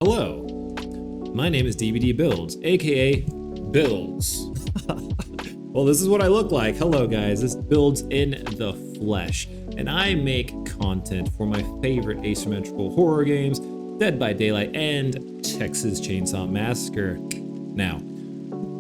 Hello, my name is DVD Builds, aka Builds. Well, this is what I look like. Hello, guys. This Builds in the flesh, and I make content for my favorite asymmetrical horror games, Dead by Daylight and Texas Chainsaw Massacre. Now,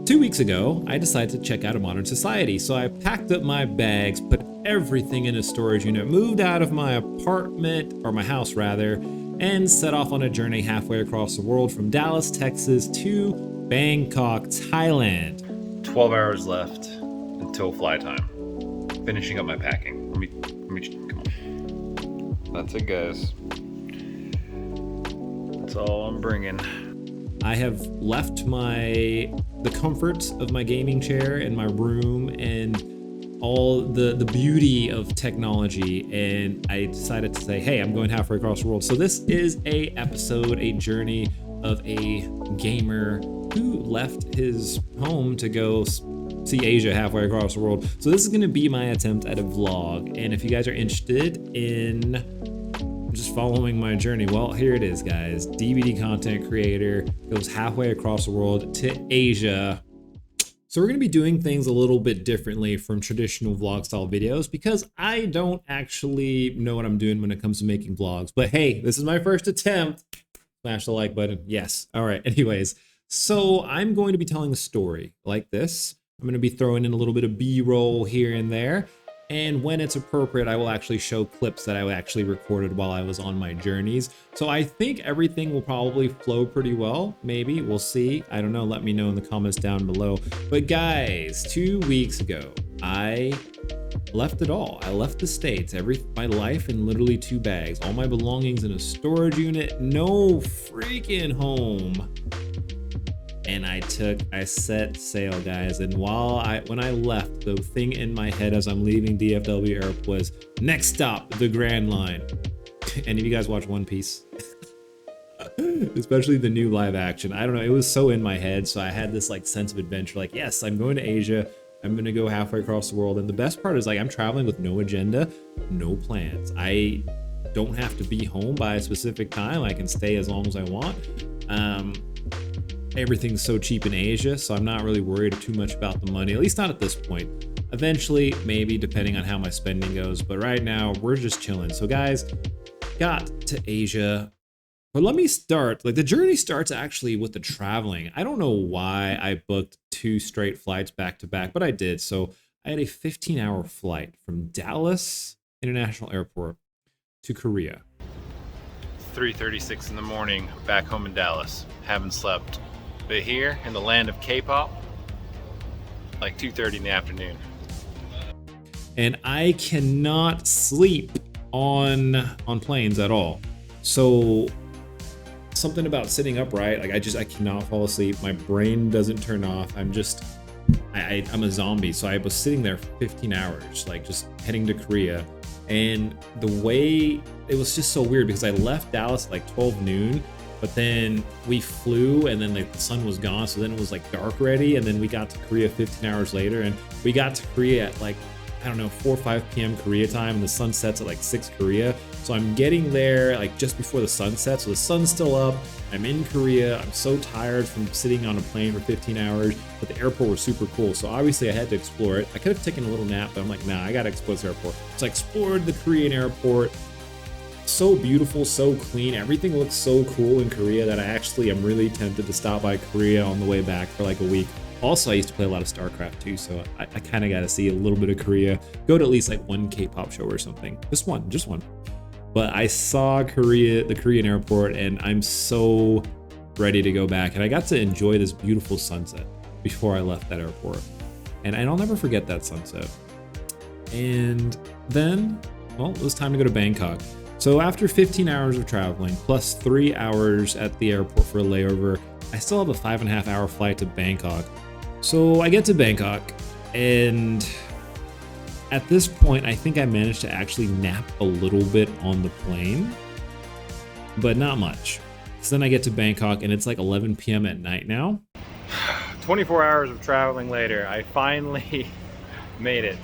2 weeks ago, I decided to check out a modern society, so I packed up my bags, put everything in a storage unit, moved out of my apartment, or my house rather, and set off on a journey halfway across the world from Dallas, Texas to Bangkok, Thailand. 12 hours left until fly time. Finishing up my packing. Let me come on. That's it, guys. That's all I'm bringing. I have left the comfort of my gaming chair and my room and all the beauty of technology, and I decided to say, hey, I'm going halfway across the world. So this is a journey of a gamer who left his home to go see Asia halfway across the world. So this is going to be my attempt at a vlog, and if you guys are interested in just following my journey, well, here it is, guys. DVD content creator goes halfway across the world to Asia. So we're going to be doing things a little bit differently from traditional vlog style videos because I don't actually know what I'm doing when it comes to making vlogs. But hey, this is my first attempt. Smash the like button. Yes. All right. Anyways, so I'm going to be telling a story like this. I'm going to be throwing in a little bit of B-roll here and there. And when it's appropriate, I will actually show clips that I actually recorded while I was on my journeys. So I think everything will probably flow pretty well. Maybe, we'll see. I don't know, let me know in the comments down below. But guys, 2 weeks ago, I left it all. I left the States, my life in literally 2 bags, all my belongings in a storage unit, no freaking home. And I set sail, guys. And when I left, the thing in my head as I'm leaving DFW Airport was, next stop, the Grand Line. Any of you guys watch One Piece? Especially the new live action. I don't know, it was so in my head. So I had this like sense of adventure, like, yes, I'm going to Asia. I'm gonna go halfway across the world. And the best part is, like, I'm traveling with no agenda, no plans. I don't have to be home by a specific time. I can stay as long as I want. Everything's so cheap in Asia, so I'm not really worried too much about the money, at least not at this point. Eventually, maybe, depending on how my spending goes, but right now, we're just chilling. So guys, got to Asia, but let me start, like, the journey starts actually with the traveling. I don't know why I booked 2 straight flights back to back, but I did. So I had a 15-hour flight from Dallas International Airport to Korea. 3:36 in the morning, back home in Dallas. Haven't slept. But here, in the land of K-pop, like 2:30 in the afternoon. And I cannot sleep on planes at all. So something about sitting upright, like I cannot fall asleep. My brain doesn't turn off. I'm a zombie. So I was sitting there for 15 hours, like just heading to Korea. And the way, it was just so weird because I left Dallas at like 12 noon. But then we flew and then the sun was gone. So then it was like dark already. And then we got to Korea 15 hours later, and we got to Korea at like, I don't know, 4 or 5 p.m. Korea time, and the sun sets at like 6 Korea. So I'm getting there like just before the sun sets. So the sun's still up. I'm in Korea. I'm so tired from sitting on a plane for 15 hours, but the airport was super cool. So obviously I had to explore it. I could have taken a little nap, but I'm like, nah, I gotta explore this airport. So I explored the Korean airport. So beautiful, so clean. Everything looks so cool in Korea that I am really tempted to stop by Korea on the way back for like a week. Also, I used to play a lot of StarCraft too, so I kind of got to see a little bit of Korea. Go to at least like one K-pop show or something. Just one. But I saw the Korean airport, and I'm so ready to go back. And I got to enjoy this beautiful sunset before I left that airport. And I'll never forget that sunset. And then, well, it was time to go to Bangkok. So after 15 hours of traveling, plus 3 hours at the airport for a layover, I still have a 5.5 hour flight to Bangkok. So I get to Bangkok, and at this point, I think I managed to actually nap a little bit on the plane, but not much. So then I get to Bangkok, and it's like 11 p.m. at night now. 24 hours of traveling later, I finally made it.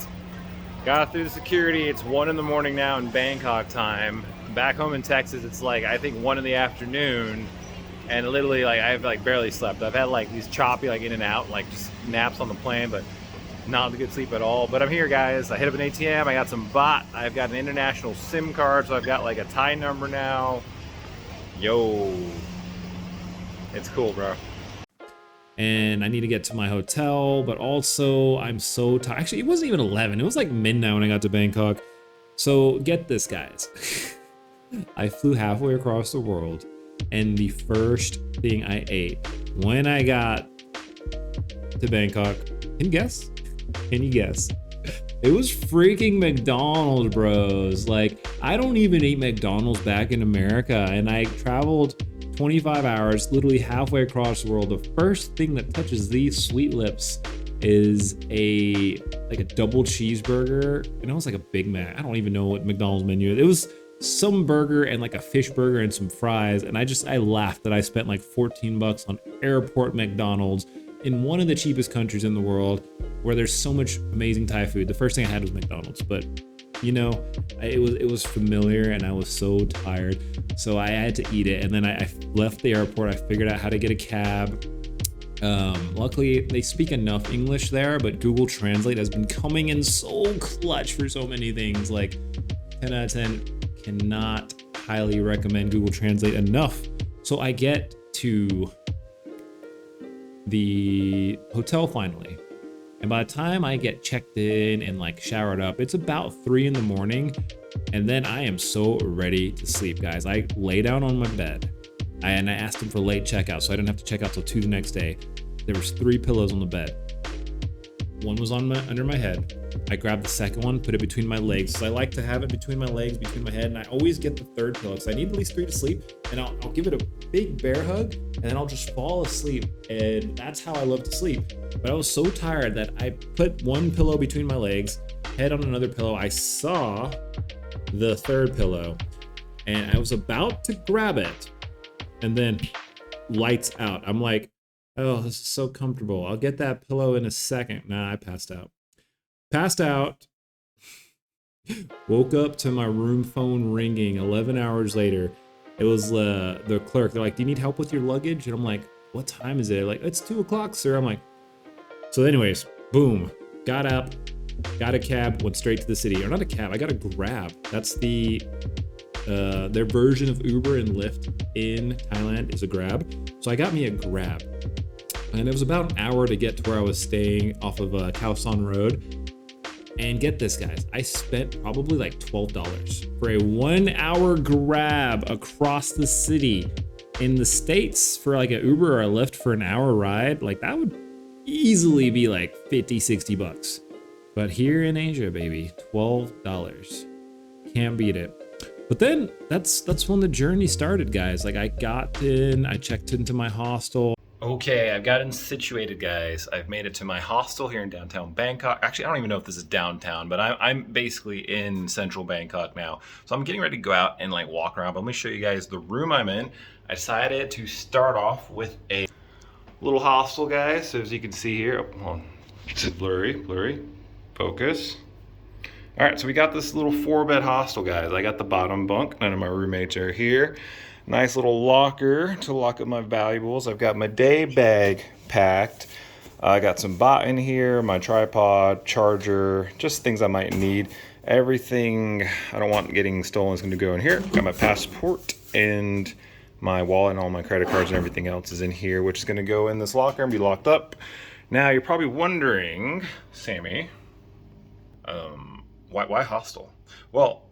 Got through the security. It's 1 in the morning now in Bangkok time. Back home in Texas, it's like, I think 1 in the afternoon. and literally like I've like barely slept. I've had like these choppy like in and out like just naps on the plane, but not a good sleep at all. But I'm here, guys. I hit up an ATM. I got some bot. I've got an international SIM card, so I've got like a Thai number now. Yo, it's cool, bro. And I need to get to my hotel, but also I'm so tired. Actually, it wasn't even 11. It was like midnight when I got to Bangkok. So get this, guys. I flew halfway across the world, and the first thing I ate when I got to Bangkok, can you guess? Can you guess? It was freaking McDonald's, bros. Like, I don't even eat McDonald's back in America, and I traveled 25 hours, literally halfway across the world. The first thing that touches these sweet lips is a double cheeseburger, and it was like a Big Mac. I don't even know what McDonald's menu is. It was some burger and like a fish burger and some fries, and I laughed that I spent like 14 bucks on airport McDonald's in one of the cheapest countries in the world, where there's so much amazing Thai food. The first thing I had was McDonald's, but you know, it was familiar, and I was so tired, so I had to eat it. And then I left the airport. I figured out how to get a cab. Luckily, they speak enough English there, but Google Translate has been coming in so clutch for so many things. Like 10 out of 10, cannot highly recommend Google Translate enough. So I get to the hotel finally, and by the time I get checked in and like showered up, it's about 3 in the morning, and then I am so ready to sleep, guys. I lay down on my bed, and I asked them for late checkout, so I didn't have to check out till 2 the next day. There was 3 pillows on the bed. One was under my head. I grabbed the second one, put it between my legs. So I like to have it between my legs, between my head, and I always get the third pillow because I need at least 3 to sleep. And I'll give it a big bear hug, and then I'll just fall asleep. And that's how I love to sleep. But I was so tired that I put one pillow between my legs, head on another pillow. I saw the third pillow, and I was about to grab it, and then lights out. I'm like, oh, this is so comfortable. I'll get that pillow in a second. Nah, I passed out. Woke up to my room phone ringing 11 hours later. It was the clerk. They're like, do you need help with your luggage? And I'm like, what time is it? They're like, it's 2 o'clock, sir. I'm like, so anyways, boom, got up, got a cab, went straight to the city. Or not a cab, I got a Grab. That's their version of Uber and Lyft in Thailand is a Grab. So I got me a Grab. And it was about an hour to get to where I was staying off of Khao San Road. And get this, guys, I spent probably like $12 for a 1 hour Grab across the city. In the States, for like an Uber or a Lyft for an hour ride, like that would easily be like 50, 60 bucks. But here in Asia, baby, $12. Can't beat it. But then that's when the journey started, guys. Like I got in, I checked into my hostel. Okay, I've gotten situated, guys. I've made it to my hostel here in downtown Bangkok. Actually, I don't even know if this is downtown, but I'm basically in central Bangkok now. So I'm getting ready to go out and like walk around. But let me show you guys the room I'm in. I decided to start off with a little hostel, guys. So as you can see here, oh, hold on. It's blurry, focus. All right, so we got this little 4-bed hostel, guys. I got the bottom bunk. None of my roommates are here. Nice little locker to lock up my valuables. I've got my day bag packed. I got some bot in here, my tripod, charger, just things I might need. Everything I don't want getting stolen is going to go in here. Got my passport and my wallet, and all my credit cards and everything else is in here, which is going to go in this locker and be locked up. Now you're probably wondering, Sammy, why hostel? Well,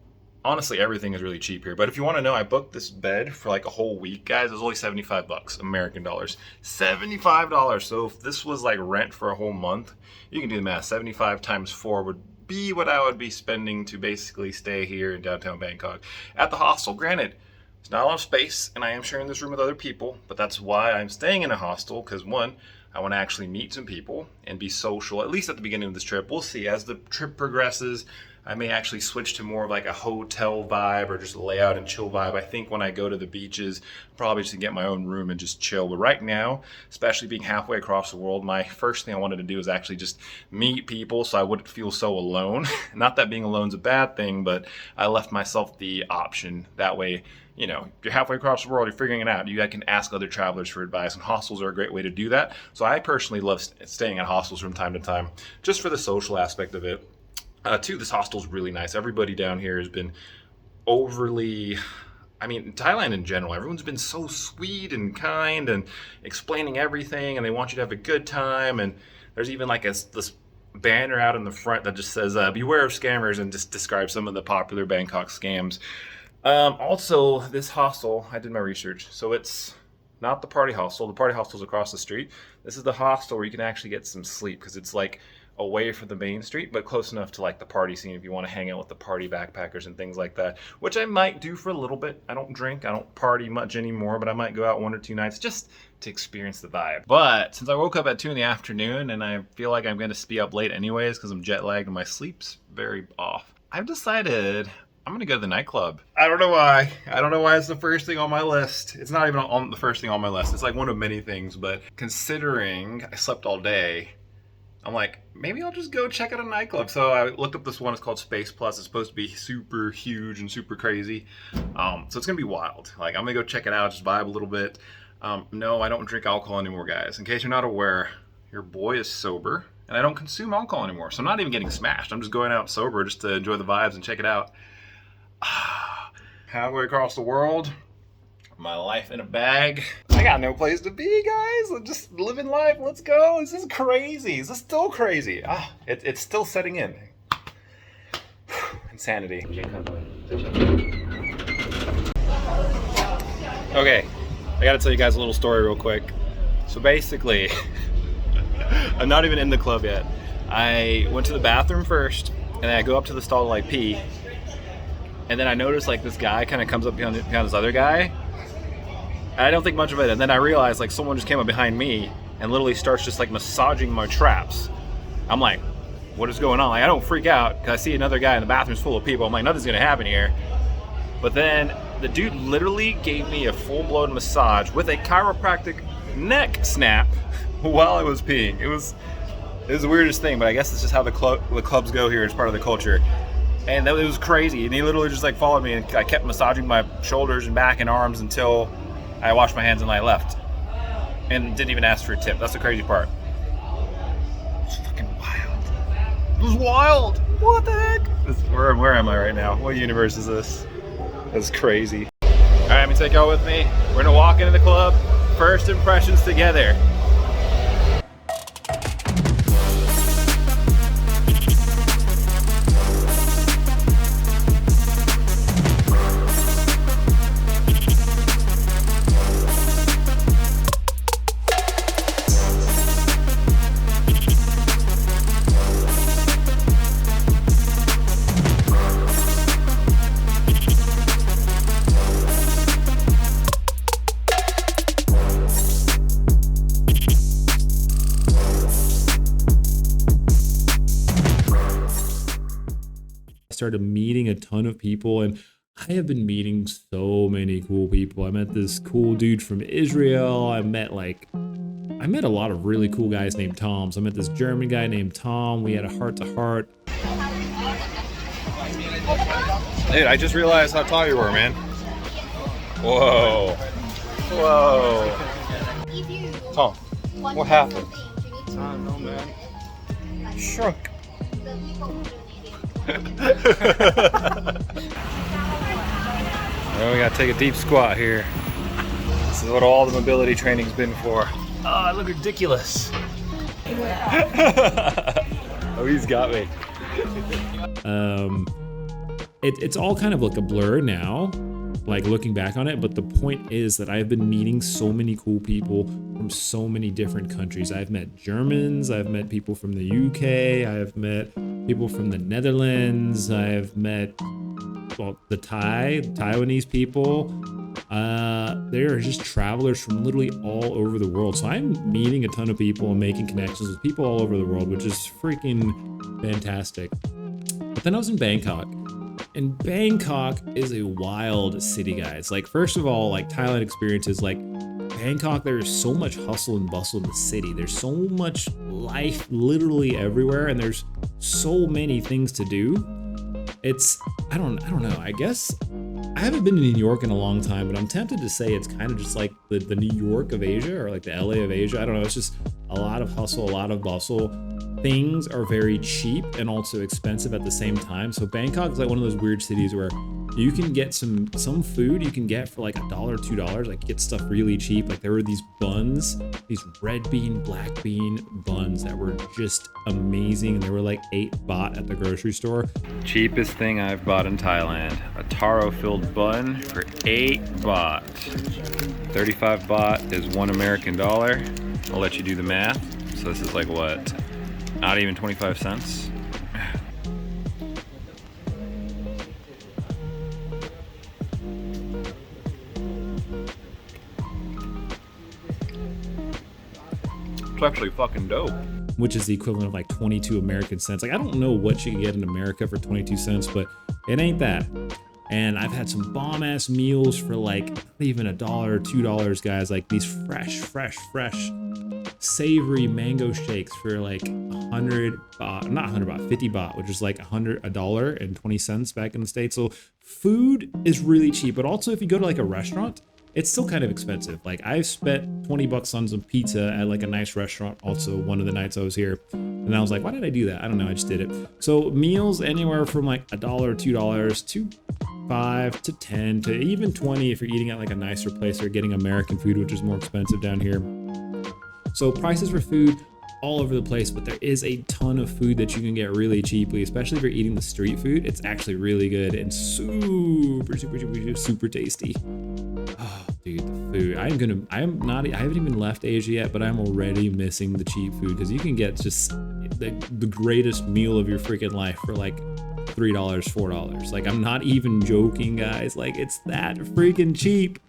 honestly, everything is really cheap here. But if you want to know, I booked this bed for like a whole week, guys. It was only 75 bucks, American dollars. $75. So if this was like rent for a whole month, you can do the math. 75 times 4 would be what I would be spending to basically stay here in downtown Bangkok at the hostel. Granted, it's not a lot of space, and I am sharing this room with other people, but that's why I'm staying in a hostel, because one, I want to actually meet some people and be social, at least at the beginning of this trip. We'll see. As the trip progresses, I may actually switch to more of like a hotel vibe or just a lay out and chill vibe. I think when I go to the beaches, probably just get my own room and just chill. But right now, especially being halfway across the world, my first thing I wanted to do is actually just meet people so I wouldn't feel so alone. Not that being alone is a bad thing, but I left myself the option. That way, you know, you're halfway across the world, you're figuring it out. You can ask other travelers for advice, and hostels are a great way to do that. So I personally love staying at hostels from time to time, just for the social aspect of it. Too, this hostel's really nice. Everybody down here has been overly, I mean, Thailand in general, everyone's been so sweet and kind and explaining everything, and they want you to have a good time. And there's even like this banner out in the front that just says, beware of scammers, and just describes some of the popular Bangkok scams. Also, this hostel, I did my research, so it's not the party hostel. The party hostel's across the street. This is the hostel where you can actually get some sleep, because it's like away from the main street, but close enough to like the party scene if you want to hang out with the party backpackers and things like that, which I might do for a little bit. I don't drink, I don't party much anymore, but I might go out 1 or 2 nights just to experience the vibe. But since I woke up at 2 in the afternoon and I feel like I'm going to be up late anyways because I'm jet lagged and my sleep's very off, I've decided I'm going to go to the nightclub. I don't know why. I don't know why it's the first thing on my list. It's not even on the first thing on my list. It's like one of many things, but considering I slept all day, I'm like, maybe I'll just go check out a nightclub. So I looked up this one. It's called Space Plus. It's supposed to be super huge and super crazy. So it's going to be wild. Like, I'm going to go check it out, just vibe a little bit. No, I don't drink alcohol anymore, guys. In case you're not aware, your boy is sober, and I don't consume alcohol anymore. So I'm not even getting smashed. I'm just going out sober just to enjoy the vibes and check it out. Halfway across the world, my life in a bag. I got no place to be, guys. I'm just living life. Let's go. This is crazy. This is still crazy. It's still setting in. Insanity. Okay, I gotta tell you guys a little story real quick. So basically, I'm not even in the club yet. I went to the bathroom first, and then I go up to the stall to like pee. And then I noticed like this guy kind of comes up behind this other guy. I don't think much of it, and then I realized like someone just came up behind me and literally starts just like massaging my traps. I'm like, what is going on? Like, I don't freak out because I see another guy in the bathroom's full of people. I'm like, nothing's gonna happen here. But then the dude literally gave me a full-blown massage with a chiropractic neck snap while I was peeing. It was the weirdest thing, but I guess it's just how the clubs go here as part of the culture. And it was crazy. And he literally just like followed me, and I kept massaging my shoulders and back and arms until I washed my hands and I left. And didn't even ask for a tip. That's the crazy part. It's fucking wild. It was wild. What the heck? Where am I right now? What universe is this? That's crazy. All right, let me take y'all with me. We're gonna walk into the club. First impressions together. Started meeting a ton of people, and I have been meeting so many cool people. I met this cool dude from Israel. I met a lot of really cool guys named Toms. I met this German guy named Tom. We had a heart-to-heart. Dude, I just realized how tall you were, man. Whoa. Whoa. Tom, what happened? I don't know, man. Shrunk. Well, we gotta take a deep squat here. This is what all the mobility training's been for. Oh, I look ridiculous. Oh, he's got me. It's all kind of like a blur now, like looking back on it, but the point is that I've been meeting so many cool people from so many different countries. I've met Germans, I've met people from the UK, I've met people from the Netherlands, I've met, well, the Taiwanese people. There are just travelers from literally all over the world. So I'm meeting a ton of people and making connections with people all over the world, which is freaking fantastic. But then I was in Bangkok. And Bangkok is a wild city, guys. Like, first of all, like Thailand experiences, like Bangkok, there's so much hustle and bustle in the city. There's so much life literally everywhere, and there's so many things to do. It's, I don't know. I guess I haven't been to New York in a long time, but I'm tempted to say it's kind of just like the New York of Asia, or like the LA of Asia. I don't know. It's just a lot of hustle, a lot of bustle. Things are very cheap and also expensive at the same time. So Bangkok is like one of those weird cities where you can get some food you can get for like $1, $2, like get stuff really cheap. Like there were these buns, these red bean, black bean buns that were just amazing. And they were like 8 baht at the grocery store. Cheapest thing I've bought in Thailand. A taro filled bun for 8 baht. 35 baht is $1 American. I'll let you do the math. So this is like what? Not even 25 cents. It's actually fucking dope. Which is the equivalent of like 22 American cents. Like I don't know what you can get in America for 22 cents, but it ain't that. And I've had some bomb ass meals for like not even $1, $2, guys. Like these fresh, savory mango shakes for like 100 baht, not 100 baht, 50 baht, which is like $1.20 back in the States. So food is really cheap, but also if you go to like a restaurant, it's still kind of expensive. Like I've spent 20 bucks on some pizza at like a nice restaurant. Also one of the nights I was here, and I was like, why did I do that? I don't know. I just did it. So meals anywhere from like $1, $2 to 5 to 10 to even 20 if you're eating at like a nicer place or getting American food, which is more expensive down here. So prices for food all over the place, but there is a ton of food that you can get really cheaply, especially if you're eating the street food. It's actually really good and super tasty. Oh, dude, the food. I haven't even left Asia yet, but I'm already missing the cheap food because you can get just the greatest meal of your freaking life for like $3, $4. Like I'm not even joking, guys. Like it's that freaking cheap.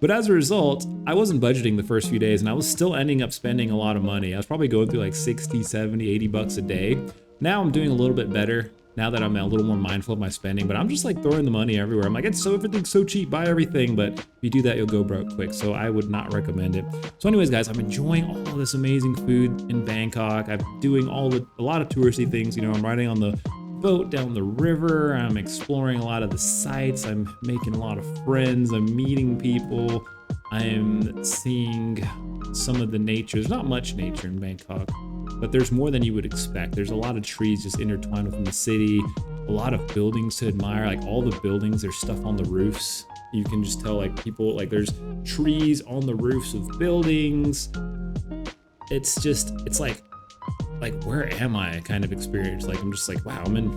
But as a result, I wasn't budgeting the first few days and I was still ending up spending a lot of money. I was probably going through like 60, 70, 80 bucks a day. Now I'm doing a little bit better now that I'm a little more mindful of my spending, but I'm just like throwing the money everywhere. I'm like, everything's so cheap, buy everything. But if you do that, you'll go broke quick. So I would not recommend it. So anyways, guys, I'm enjoying all this amazing food in Bangkok. I'm doing a lot of touristy things. You know, I'm riding on the boat down the river. I'm exploring a lot of the sites. I'm making a lot of friends. I'm meeting people. I'm seeing some of the nature. There's not much nature in Bangkok, but there's more than you would expect. There's a lot of trees just intertwined within the city, a lot of buildings to admire. Like all the buildings, there's stuff on the roofs. You can just tell like people, like there's trees on the roofs of buildings. It's like where am I kind of experience. Like I'm just like, wow, I'm in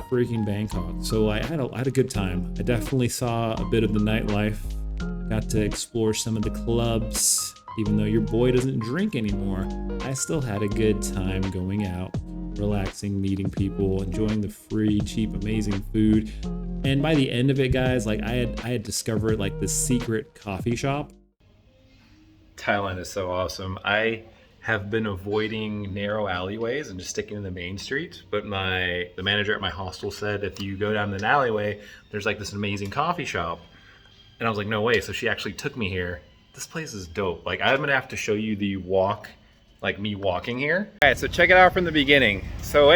freaking Bangkok. So I had a good time. I definitely saw a bit of the nightlife, got to explore some of the clubs. Even though your boy doesn't drink anymore, I still had a good time going out, relaxing, meeting people, enjoying the free, cheap, amazing food. And by the end of it, guys, like I had discovered like the secret coffee shop. Thailand is so awesome. I have been avoiding narrow alleyways and just sticking to the main street. But the manager at my hostel said if you go down an alleyway, there's like this amazing coffee shop. And I was like, no way. So she actually took me here. This place is dope. Like I'm gonna have to show you the walk, like me walking here. All right, so check it out from the beginning. So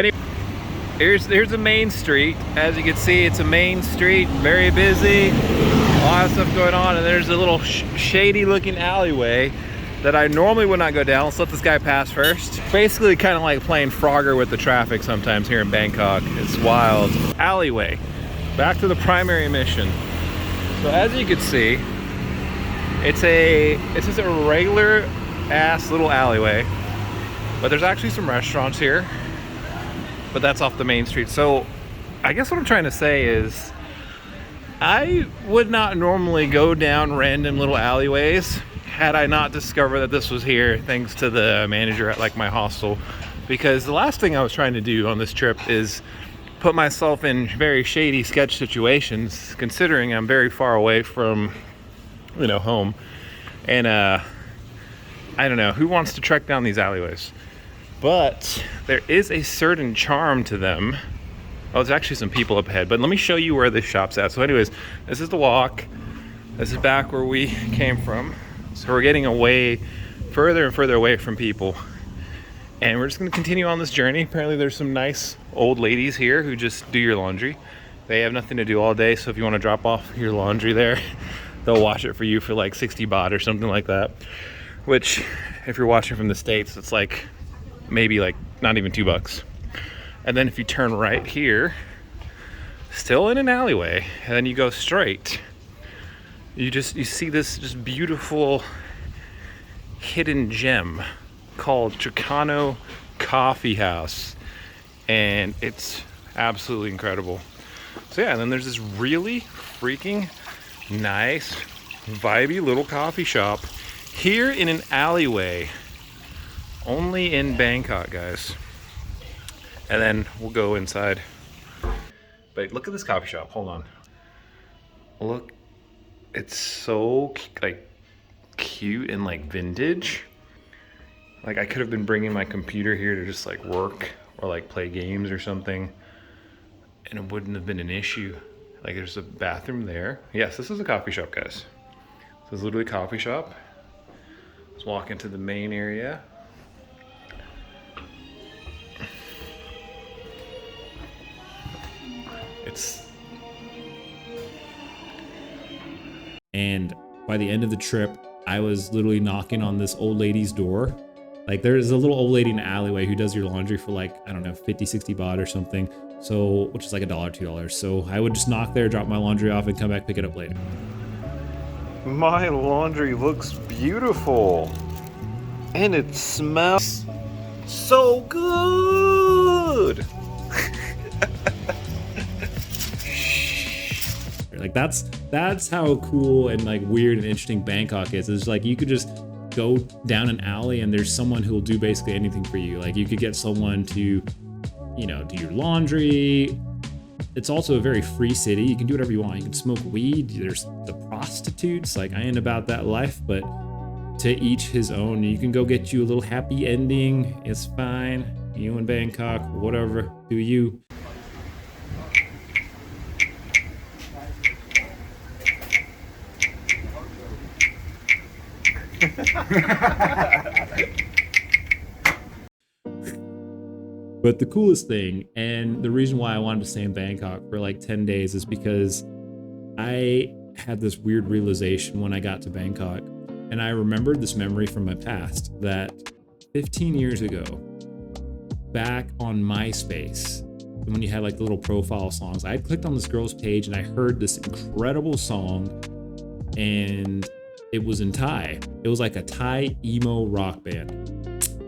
here's the main street. As you can see, it's a main street, very busy, a lot of stuff going on. And there's a little shady looking alleyway that I normally would not go down. Let's let this guy pass first. Basically kind of like playing Frogger with the traffic sometimes here in Bangkok. It's wild. Alleyway, back to the primary mission. So as you can see, it's just a regular ass little alleyway, but there's actually some restaurants here, but that's off the main street. So I guess what I'm trying to say is I would not normally go down random little alleyways had I not discovered that this was here, thanks to the manager at like my hostel. Because the last thing I was trying to do on this trip is put myself in very shady sketch situations, considering I'm very far away from home. And I don't know who wants to trek down these alleyways, but there is a certain charm to them. Oh, there's actually some people up ahead, but let me show you where this shop's at. So anyways, this is the walk. This is back where we came from. So we're getting away further and further away from people, and we're just going to continue on this journey. Apparently there's some nice old ladies here who just do your laundry, They have nothing to do all day, so if you want to drop off your laundry there, they'll wash it for you for like 60 baht or something like that. Which, if you're watching from the States, it's like maybe like not even $2. And then if you turn right here, still in an alleyway, and then you go straight, you see this just beautiful hidden gem called Chicano Coffee House, and it's absolutely incredible. So yeah, and then there's this really freaking nice, vibey little coffee shop here in an alleyway, only in Bangkok, guys. And then we'll go inside. But look at this coffee shop. Hold on. Look, it's so like cute and like vintage. Like I could have been bringing my computer here to just like work or like play games or something, and it wouldn't have been an issue. Like there's a bathroom there. Yes, this is a coffee shop, guys. This is literally a coffee shop. Let's walk into the main area. And by the end of the trip, I was literally knocking on this old lady's door. Like there's a little old lady in the alleyway who does your laundry for like, I don't know, 50, 60 baht or something. So, which is like $1, $2. So I would just knock there, drop my laundry off and come back, pick it up later. My laundry looks beautiful. And it smells so good. Like that's how cool and like weird and interesting Bangkok is. It's like you could just go down an alley and there's someone who will do basically anything for you. Like you could get someone to, you know, do your laundry. It's also a very free city. You can do whatever you want. You can smoke weed. There's the prostitutes. Like I ain't about that life, but to each his own. You can go get you a little happy ending. It's fine. You in Bangkok, whatever, do you. But the coolest thing, and the reason why I wanted to stay in Bangkok for like 10 days is because I had this weird realization when I got to Bangkok, and I remembered this memory from my past that 15 years ago, back on MySpace, when you had like the little profile songs, I had clicked on this girl's page and I heard this incredible song, and it was in Thai. It was like a Thai emo rock band.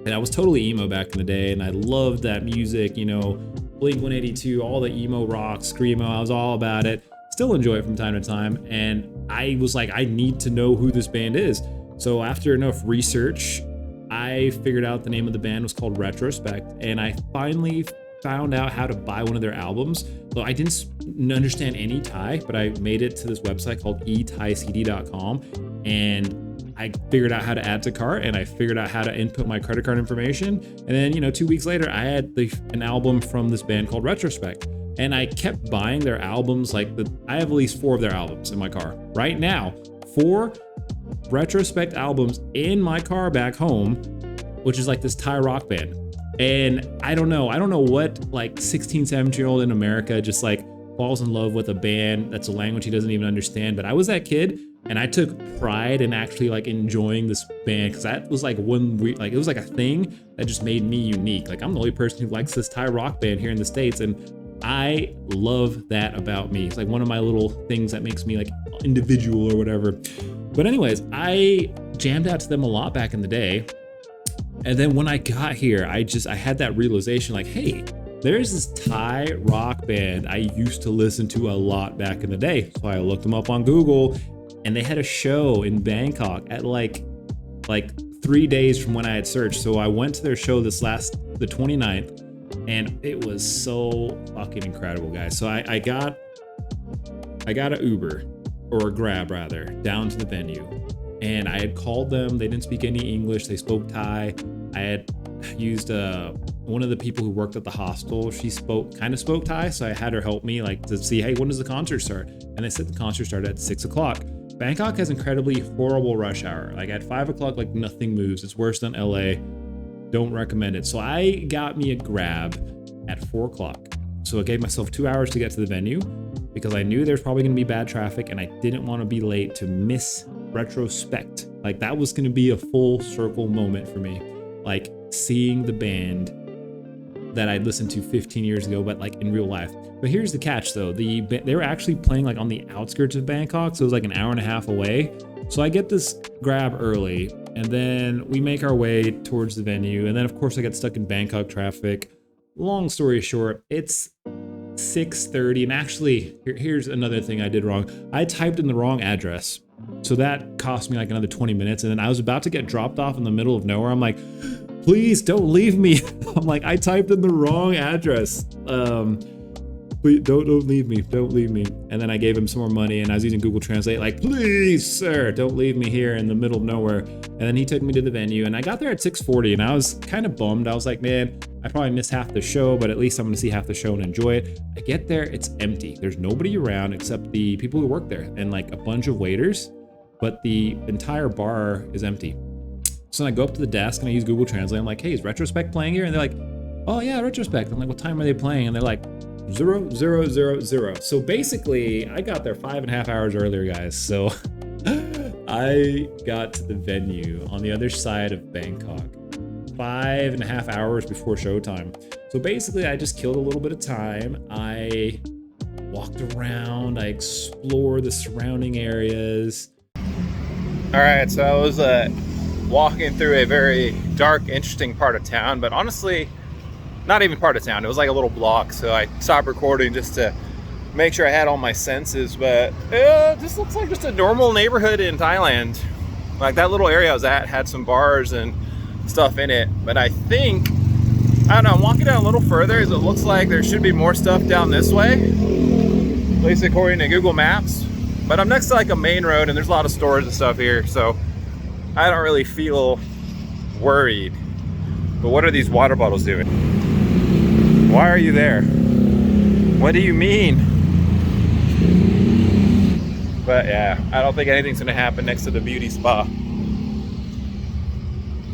And I was totally emo back in the day, and I loved that music, you know, Blink-182, all the emo rock, screamo, I was all about it. Still enjoy it from time to time, and I was like, I need to know who this band is. So after enough research, I figured out the name of the band was called Retrospect, and I finally found out how to buy one of their albums. So I didn't understand any Thai, but I made it to this website called ethaicd.com, and I figured out how to add to cart, and I figured out how to input my credit card information. And then, you know, 2 weeks later, I had an album from this band called Retrospect. And I kept buying their albums. I have at least 4 of their albums in my car. Right now, 4 Retrospect albums in my car back home, which is like this Thai rock band. And I don't know what like 16, 17-year-old in America just like falls in love with a band that's a language he doesn't even understand. But I was that kid, and I took pride in actually like enjoying this band, because that was like it was like a thing that just made me unique. Like I'm the only person who likes this Thai rock band here in the States, and I love that about me. It's like one of my little things that makes me like individual or whatever. But anyways, I jammed out to them a lot back in the day. And then when I got here, I had that realization like, hey, there's this Thai rock band I used to listen to a lot back in the day. So I looked them up on Google, and they had a show in Bangkok at like 3 days from when I had searched. So I went to their show the 29th, and it was so fucking incredible, guys. So I got an Uber, or a Grab rather, down to the venue, and I had called them. They didn't speak any English. They spoke Thai. I had used one of the people who worked at the hostel. She spoke Thai, so I had her help me like to see, hey, when does the concert start? And they said the concert started at 6 o'clock. Bangkok has incredibly horrible rush hour. Like at 5 o'clock, like nothing moves. It's worse than LA. Don't recommend it. So I got me a Grab at 4 o'clock. So I gave myself 2 hours to get to the venue. because I knew there's probably gonna be bad traffic and I didn't want to be late to miss retrospect. Like that was gonna be a full circle moment for me, like seeing the band that I listened to 15 years ago, but like in real life. But here's the catch though, they were actually playing like on the outskirts of Bangkok, so it was like an hour and a half away. So I get this grab early, and then we make our way towards the venue, and then of course I get stuck in Bangkok traffic. Long story short, it's 6:30, and actually here's another thing I did wrong. I typed in the wrong address, so that cost me like another 20 minutes, and then I was about to get dropped off in the middle of nowhere. I'm like, please don't leave me. I'm like, I typed in the wrong address. Please don't leave me, don't leave me. And then I gave him some more money, and I was using Google Translate, like, please, sir, don't leave me here in the middle of nowhere. And then he took me to the venue, and I got there at 6:40, and I was kind of bummed. I was like, man, I probably missed half the show, but at least I'm gonna see half the show and enjoy it. I get there, it's empty. There's nobody around except the people who work there and like a bunch of waiters, but the entire bar is empty. So I go up to the desk and I use Google Translate. I'm like, hey, is Retrospect playing here? And they're like, oh yeah, Retrospect. I'm like, what time are they playing? And they're like, 0000. So basically, I got there 5.5 hours earlier, guys. So I got to the venue on the other side of Bangkok 5.5 hours before showtime. So basically, I just killed a little bit of time. I walked around, I explored the surrounding areas. All right, so I was walking through a very dark, interesting part of town, but honestly, not even part of town. It was like a little block, so I stopped recording just to make sure I had all my senses. But this looks like just a normal neighborhood in Thailand. Like that little area I was at had some bars and stuff in it, but I think, I don't know, I'm walking down a little further as it looks like there should be more stuff down this way, at least according to Google Maps. But I'm next to like a main road and there's a lot of stores and stuff here, so I don't really feel worried. But what are these water bottles doing? Why are you there? What do you mean? But yeah, I don't think anything's gonna happen next to the beauty spa.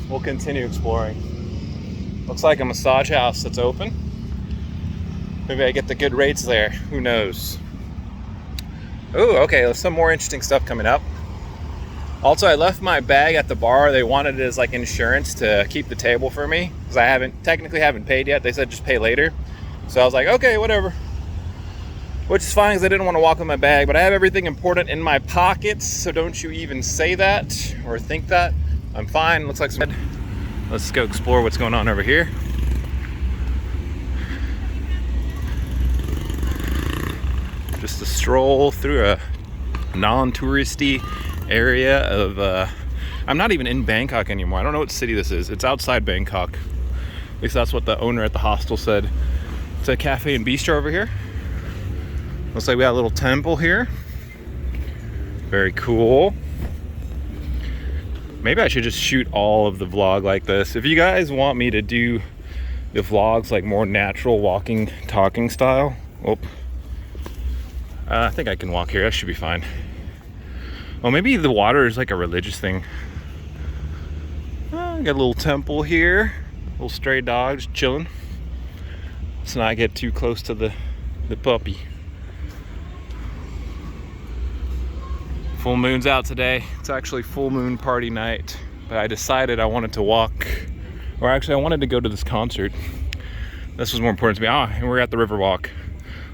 We'll continue exploring. Looks like a massage house that's open. Maybe I get the good rates there, who knows? Oh, okay, there's some more interesting stuff coming up. Also, I left my bag at the bar. They wanted it as like insurance to keep the table for me, because I technically haven't paid yet. They said just pay later. So I was like, okay, whatever. Which is fine, because I didn't want to walk with my bag, but I have everything important in my pockets, so don't you even say that or think that. I'm fine. Looks like some. Let's go explore what's going on over here. Just a stroll through a non-touristy area of I'm not even in Bangkok anymore. I don't know what city this is. It's outside Bangkok. At least that's what the owner at the hostel said. It's a cafe and bistro over here. Looks like we got a little temple here. Very cool. Maybe I should just shoot all of the vlog like this. If you guys want me to do the vlogs like more natural walking, talking style. I think I can walk here. That should be fine. Well, maybe the water is like a religious thing. Got a little temple here. Little stray dogs chilling. Let's not get too close to the puppy. Full moon's out today. It's actually full moon party night. But I decided I wanted to walk, or actually I wanted to go to this concert. This was more important to me. And we're at the Riverwalk.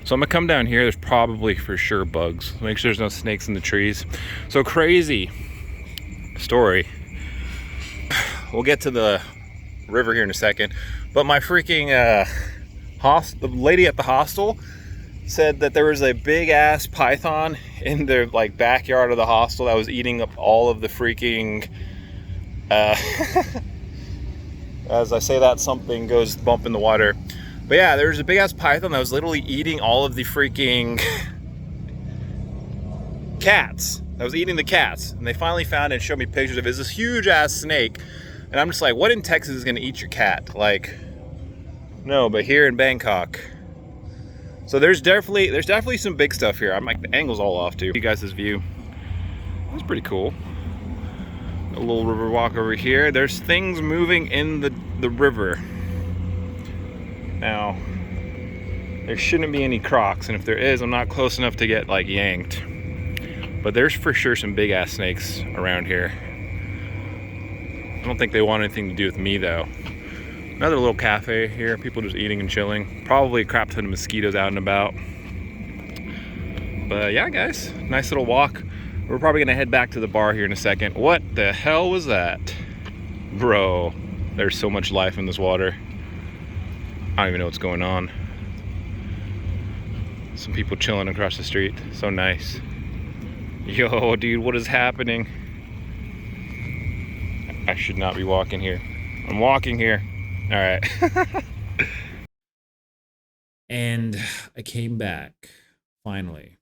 So I'm gonna come down here. There's probably for sure bugs. Make sure there's no snakes in the trees. So crazy story. We'll get to the river here in a second. But my freaking the lady at the hostel said that there was a big ass python in the like backyard of the hostel that was eating up all of the freaking as I say that, something goes bump in the water. But yeah, there was a big ass python that was literally eating all of the freaking cats. That was eating the cats. And they finally found it and showed me pictures of it. It's this huge ass snake. And I'm just like, what in Texas is gonna eat your cat? Like, no, but here in Bangkok. So there's definitely some big stuff here. I'm like, the angle's all off too. You guys' view. That's pretty cool. A little river walk over here. There's things moving in the river. Now, There shouldn't be any crocs, and if there is, I'm not close enough to get like yanked. But there's for sure some big ass snakes around here. I don't think they want anything to do with me though. Another little cafe here, people just eating and chilling. Probably a crap ton of mosquitoes out and about. But yeah, guys, nice little walk. We're probably gonna head back to the bar here in a second. What the hell was that? Bro, there's so much life in this water. I don't even know what's going on. Some people chilling across the street, so nice. Yo, dude, what is happening? I should not be walking here. I'm walking here. All right. And I came back finally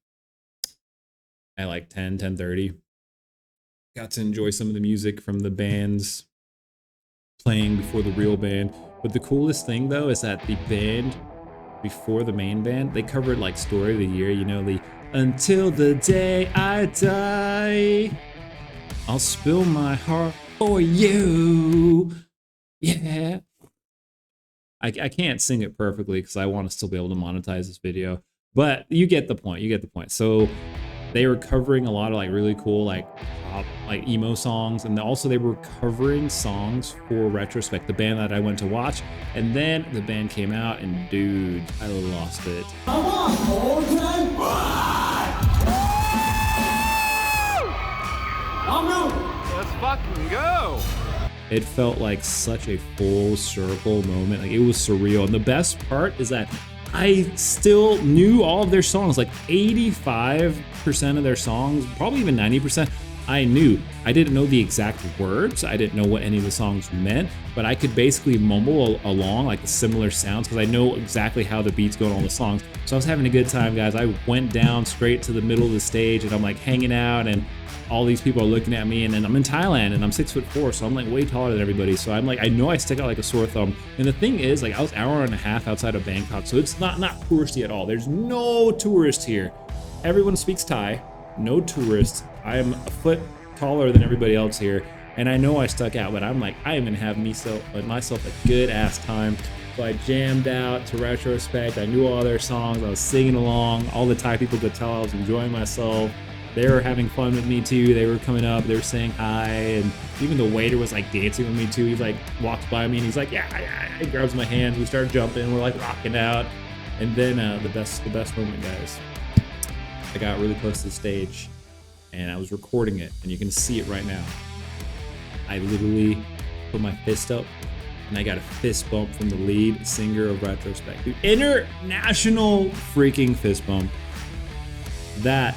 at like 10:30. Got to enjoy some of the music from the bands playing before the real band. But the coolest thing though is that the band before the main band, they covered like Story of the Year, you know, the Until the Day I Die, I'll spill my heart for you. Yeah. I can't sing it perfectly because I want to still be able to monetize this video, but you get the point. You get the point. So they were covering a lot of like really cool like pop, like emo songs, and also they were covering songs for Retrospect, the band that I went to watch. And then the band came out, and dude, I lost it. Let's fucking go. It felt like such a full circle moment. Like it was surreal. And the best part is that I still knew all of their songs, like 85% of their songs, probably even 90%. I knew. I didn't know the exact words. I didn't know what any of the songs meant, but I could basically mumble along like the similar sounds because I know exactly how the beats go in all the songs. So I was having a good time, guys. I went down straight to the middle of the stage and I'm like hanging out, and all these people are looking at me, and then I'm in Thailand and I'm 6'4", so I'm like way taller than everybody. So I'm like, I know I stick out like a sore thumb. And the thing is, like I was an hour and a half outside of Bangkok, so it's not touristy at all. There's no tourists here. Everyone speaks Thai, no tourists. I am a foot taller than everybody else here, and I know I stuck out, but I'm like, I am gonna have myself a good ass time. So I jammed out to Retrospect. I knew all their songs. I was singing along. All the Thai people could tell I was enjoying myself. They were having fun with me too. They were coming up, they were saying hi, and even the waiter was like dancing with me too. He's like walks by me and he's like, yeah. He grabs my hands. We start jumping. We're like rocking out. And then the best moment, guys. I got really close to the stage and I was recording it, and you can see it right now. I literally put my fist up and I got a fist bump from the lead singer of Retrospect. Dude, international freaking fist bump. That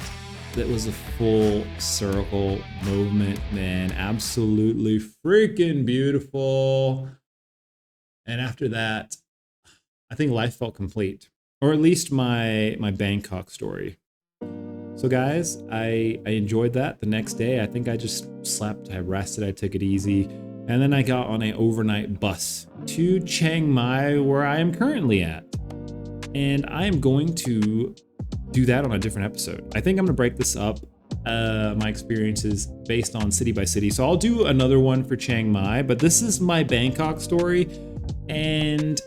was a full circle movement, man. Absolutely freaking beautiful. And after that, I think life felt complete, or at least my Bangkok story. So guys, I enjoyed that. The next day, I think I just slept, I rested, I took it easy. And then I got on an overnight bus to Chiang Mai, where I am currently at. And I am going to do that on a different episode. I think I'm gonna break this up, my experiences based on city by city. So I'll do another one for Chiang Mai, but this is my Bangkok story, and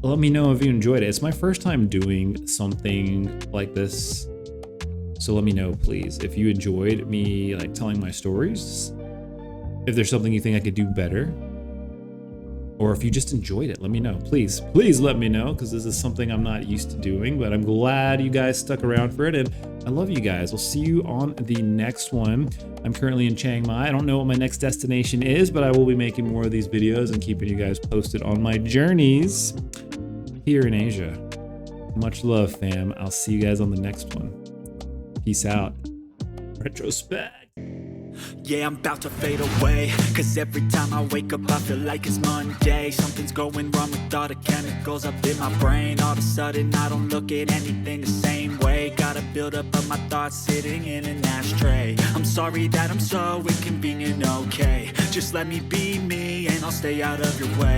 let me know if you enjoyed it. It's my first time doing something like this. So let me know, please, if you enjoyed me like telling my stories, if there's something you think I could do better, or if you just enjoyed it, let me know. Please let me know, because this is something I'm not used to doing, but I'm glad you guys stuck around for it, and I love you guys. We'll see you on the next one. I'm currently in Chiang Mai. I don't know what my next destination is, but I will be making more of these videos and keeping you guys posted on my journeys here in Asia. Much love, fam. I'll see you guys on the next one. Peace out. Retrospect. Yeah, I'm about to fade away, cause every time I wake up I feel like it's Monday. Something's going wrong with all the chemicals up in my brain. All of a sudden I don't look at anything the same way. Got a buildup of my thoughts sitting in an ashtray. I'm sorry that I'm so inconvenient, okay. Just let me be me and I'll stay out of your way.